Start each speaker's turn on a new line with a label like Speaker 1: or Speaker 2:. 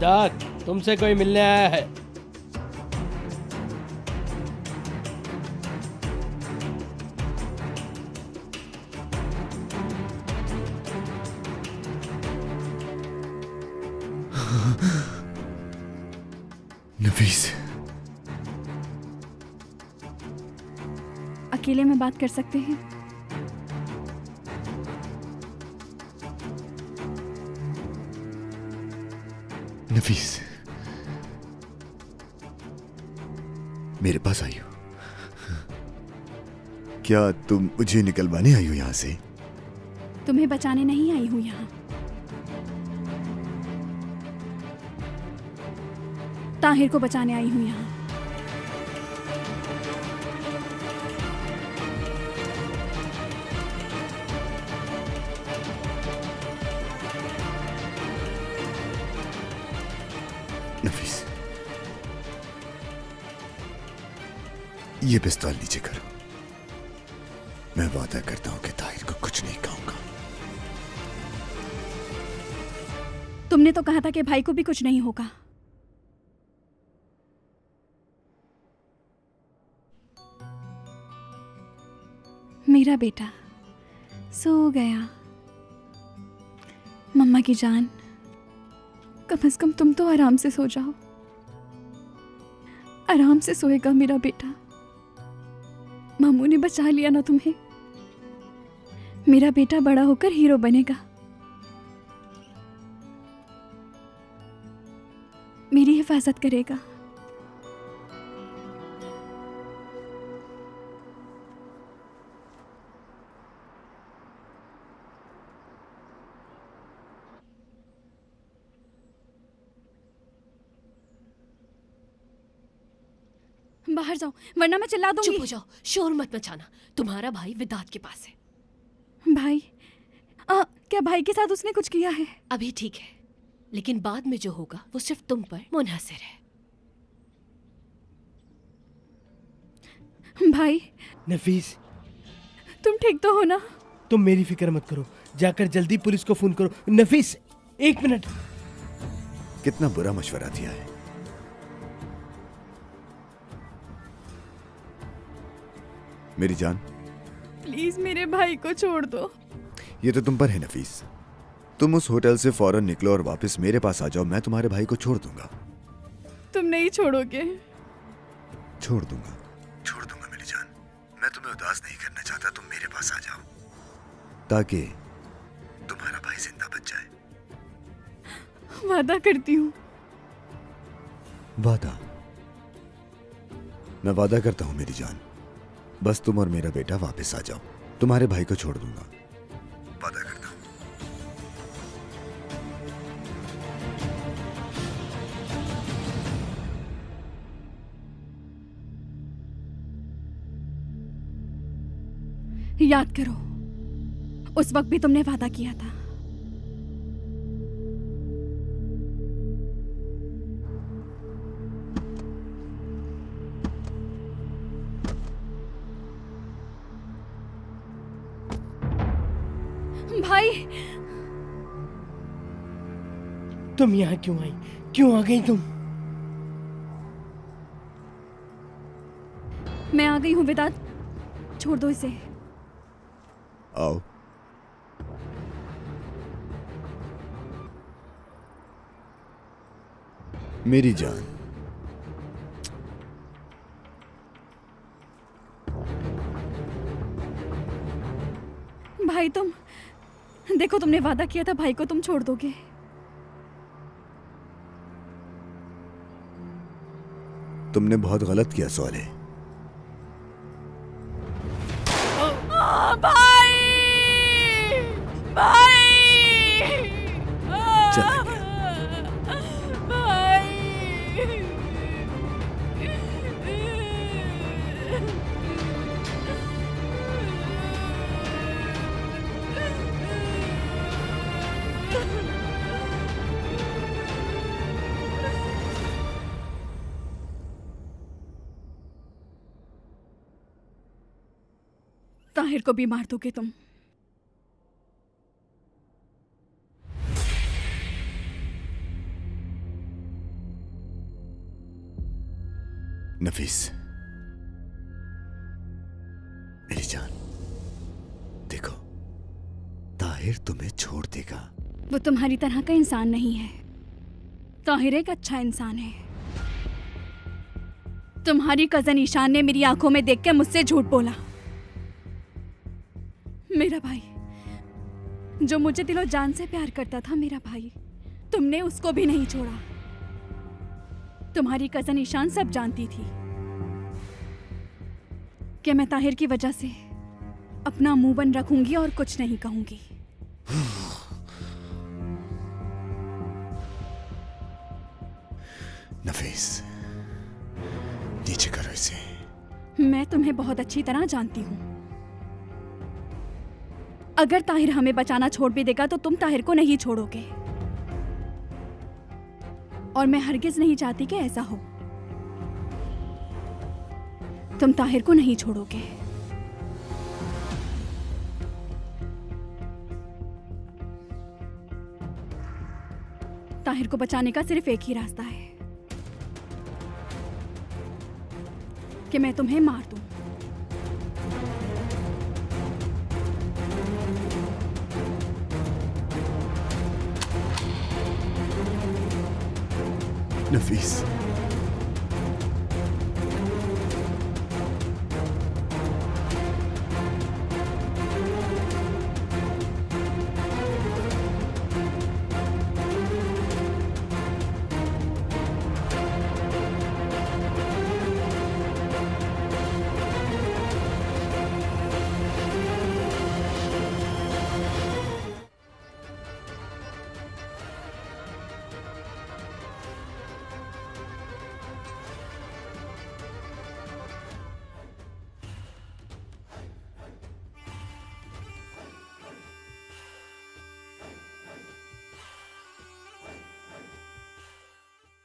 Speaker 1: विदात, तुमसे कोई मिलने आया है।
Speaker 2: नफीस,
Speaker 3: अकेले में बात कर सकते हैं?
Speaker 2: नफीस, मेरे पास आई हो। क्या तुम मुझे निकलवाने आई हो यहां से?
Speaker 3: तुम्हें बचाने नहीं आई हूं यहाँ। ताहिर को बचाने आई हूं यहाँ।
Speaker 2: नफीस, ये पिस्तौल नीचे करो। मैं वादा करता हूं कि ताहिर को कुछ नहीं कहूंगा।
Speaker 3: तुमने तो कहा था कि भाई को भी कुछ नहीं होगा। मेरा बेटा सो गया। मम्मा की जान, कम से कम तुम तो आराम से सो जाओ। आराम से सोएगा मेरा बेटा। मामू ने बचा लिया ना तुम्हें। मेरा बेटा बड़ा होकर हीरो बनेगा। मेरी हिफाजत करेगा। बाहर जाओ वरना मैं चिल्ला दूंगी।
Speaker 4: चुप हो जाओ, शोर मत मचाना। तुम्हारा भाई विदात के पास है।
Speaker 3: भाई क्या भाई के साथ उसने कुछ किया है?
Speaker 4: अभी ठीक है, लेकिन बाद में जो होगा वो सिर्फ तुम पर मुनहसर है।
Speaker 3: भाई
Speaker 1: नफीस,
Speaker 3: तुम ठीक तो हो ना?
Speaker 1: तुम मेरी फिक्र मत करो, जाकर जल्दी पुलिस को फोन करो। नफीस, 1 मिनट।
Speaker 2: कितना बुरा मशवरा दिया है। मेरी जान,
Speaker 3: प्लीज मेरे भाई को छोड़ दो।
Speaker 2: ये तो तुम पर है नफीस। तुम उस होटल से फौरन निकलो और वापस मेरे पास आ जाओ। मैं तुम्हारे भाई को छोड़ दूंगा।
Speaker 3: तुम नहीं छोड़ोगे?
Speaker 2: छोड़ दूंगा, छोड़ दूंगा मेरी जान। मैं तुम्हें उदास नहीं करना चाहता। तुम मेरे पास आ जाओ ताकि तुम्हारा भाई जिंदा बच जाए।
Speaker 3: वादा करती हूँ।
Speaker 2: वादा? मैं वादा करता हूं मेरी जान। बस तुम और मेरा बेटा वापस आ जाओ। तुम्हारे भाई को छोड़ दूंगा, वादा करता हूं।
Speaker 3: याद करो, उस वक्त भी तुमने वादा किया था। भाई,
Speaker 1: तुम यहाँ क्यों आई? क्यों आ गई तुम?
Speaker 3: मैं आ गई हूँ विदात, छोड़ दो इसे।
Speaker 2: आओ। मेरी जान,
Speaker 3: भाई तुम देखो, तुमने वादा किया था भाई को तुम छोड़ दोगे।
Speaker 2: तुमने बहुत गलत किया सोले।
Speaker 3: भाई, भाई,
Speaker 2: चला गया।
Speaker 3: ताहिर को भी मार दोगे तुम?
Speaker 2: मेरी जान, देखो, ताहिर तुम्हें छोड़ देगा।
Speaker 3: वो तुम्हारी तरह का इंसान नहीं है। ताहिर एक अच्छा इंसान है। तुम्हारी कजन ईशान ने मेरी आंखों में देख के मुझसे झूठ बोला। मेरा भाई, जो मुझे दिलो जान से प्यार करता था, मेरा भाई, तुमने उसको भी नहीं छोड़ा। तुम्हारी कजन ईशान सब जानती थी कि मैं ताहिर की वजह से अपना मुंह बंद रखूंगी और कुछ नहीं कहूंगी।
Speaker 2: नफीस, नीचे करो इसे।
Speaker 3: मैं तुम्हें बहुत अच्छी तरह जानती हूँ। अगर ताहिर हमें बचाना छोड़ भी देगा तो तुम ताहिर को नहीं छोड़ोगे, और मैं हरगिज नहीं चाहती कि ऐसा हो। तुम ताहिर को नहीं छोड़ोगे। ताहिर को बचाने का सिर्फ एक ही रास्ता है कि मैं तुम्हें मार दूं।
Speaker 2: नफीस,